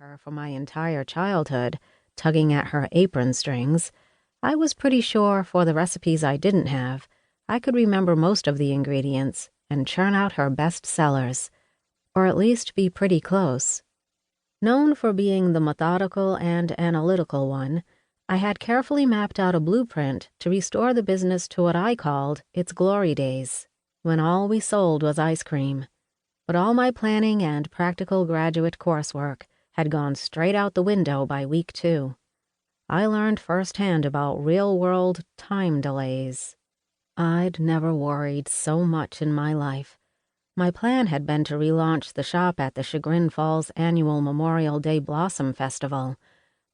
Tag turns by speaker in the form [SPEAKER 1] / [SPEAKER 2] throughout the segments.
[SPEAKER 1] her for my entire childhood, tugging at her apron strings, I was pretty sure for the recipes I didn't have, I could remember most of the ingredients and churn out her best sellers, or at least be pretty close. Known for being the methodical and analytical one, I had carefully mapped out a blueprint to restore the business to what I called its glory days, when all we sold was ice cream. But all my planning and practical graduate coursework had gone straight out the window by week 2. I learned firsthand about real-world time delays. I'd never worried so much in my life. My plan had been to relaunch the shop at the Chagrin Falls annual Memorial Day Blossom Festival,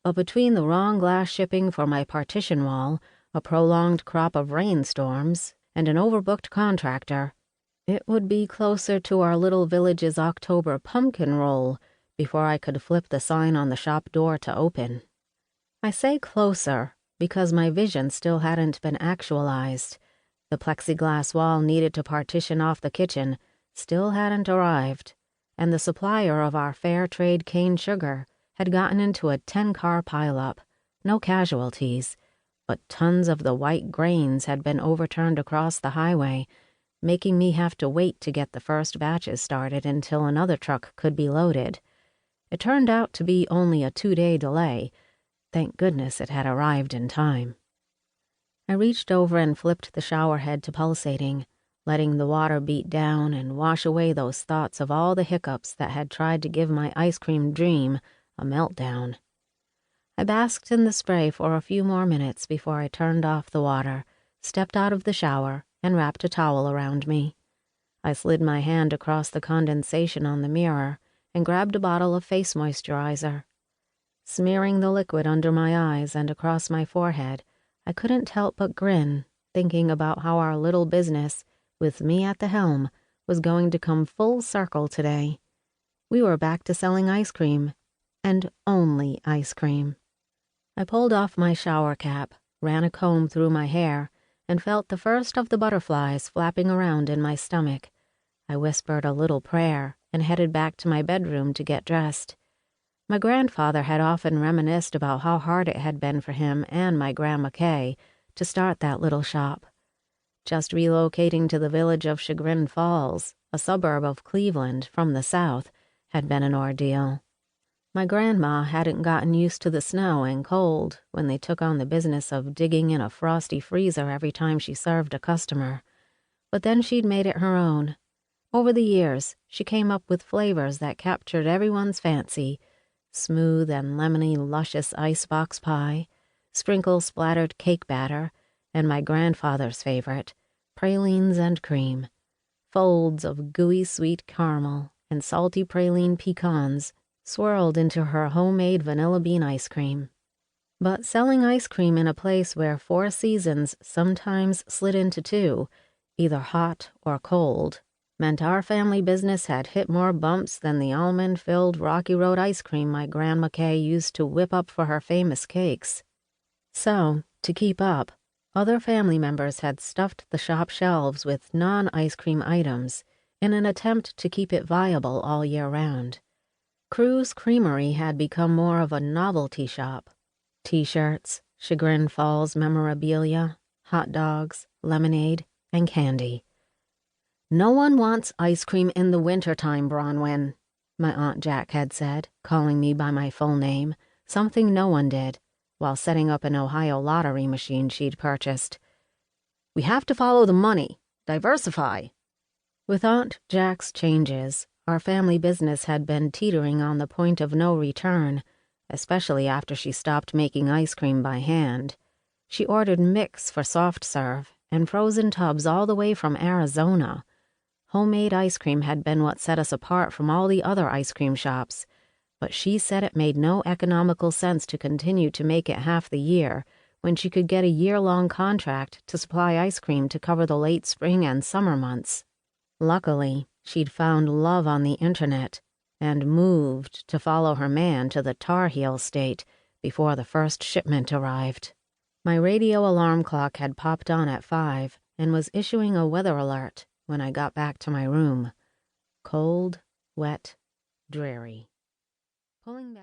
[SPEAKER 1] but between the wrong glass shipping for my partition wall, a prolonged crop of rainstorms, and an overbooked contractor, it would be closer to our little village's October pumpkin roll before I could flip the sign on the shop door to open. I say closer because my vision still hadn't been actualized. The plexiglass wall needed to partition off the kitchen still hadn't arrived, and the supplier of our fair trade cane sugar had gotten into a 10-car pileup. No casualties, but tons of the white grains had been overturned across the highway, making me have to wait to get the first batches started until another truck could be loaded. It turned out to be only a 2-day delay. Thank goodness it had arrived in time. I reached over and flipped the shower head to pulsating, letting the water beat down and wash away those thoughts of all the hiccups that had tried to give my ice cream dream a meltdown. I basked in the spray for a few more minutes before I turned off the water, stepped out of the shower, and wrapped a towel around me. I slid my hand across the condensation on the mirror and grabbed a bottle of face moisturizer. Smearing the liquid under my eyes and across my forehead, I couldn't help but grin, thinking about how our little business, with me at the helm, was going to come full circle today. We were back to selling ice cream, and only ice cream. I pulled off my shower cap, ran a comb through my hair, and felt the first of the butterflies flapping around in my stomach. I whispered a little prayer and headed back to my bedroom to get dressed. My grandfather had often reminisced about how hard it had been for him and my Grandma Kay to start that little shop. Just relocating to the village of Chagrin Falls, a suburb of Cleveland from the south, had been an ordeal. My grandma hadn't gotten used to the snow and cold when they took on the business of digging in a frosty freezer every time she served a customer. But then she'd made it her own. Over the years, she came up with flavors that captured everyone's fancy: smooth and lemony luscious icebox pie, sprinkle-splattered cake batter, and my grandfather's favorite, pralines and cream. Folds of gooey sweet caramel and salty praline pecans swirled into her homemade vanilla bean ice cream. But selling ice cream in a place where 4 seasons sometimes slid into 2, either hot or cold, meant our family business had hit more bumps than the almond-filled Rocky Road ice cream my Grandma Kay used to whip up for her famous cakes. So, to keep up, other family members had stuffed the shop shelves with non-ice cream items in an attempt to keep it viable all year round. Crewse Creamery had become more of a novelty shop. T-shirts, Chagrin Falls memorabilia, hot dogs, lemonade, and candy. "No one wants ice cream in the wintertime, Bronwyn," my Aunt Jack had said, calling me by my full name, something no one did, while setting up an Ohio lottery machine she'd purchased. "We have to follow the money. Diversify." With Aunt Jack's changes, our family business had been teetering on the point of no return, especially after she stopped making ice cream by hand. She ordered mix for soft serve and frozen tubs all the way from Arizona. Homemade ice cream had been what set us apart from all the other ice cream shops, but she said it made no economical sense to continue to make it half the year when she could get a year-long contract to supply ice cream to cover the late spring and summer months. Luckily, she'd found love on the internet and moved to follow her man to the Tar Heel state before the first shipment arrived. My radio alarm clock had popped on at 5 and was issuing a weather alert when I got back to my room. Cold, wet, dreary. Pulling back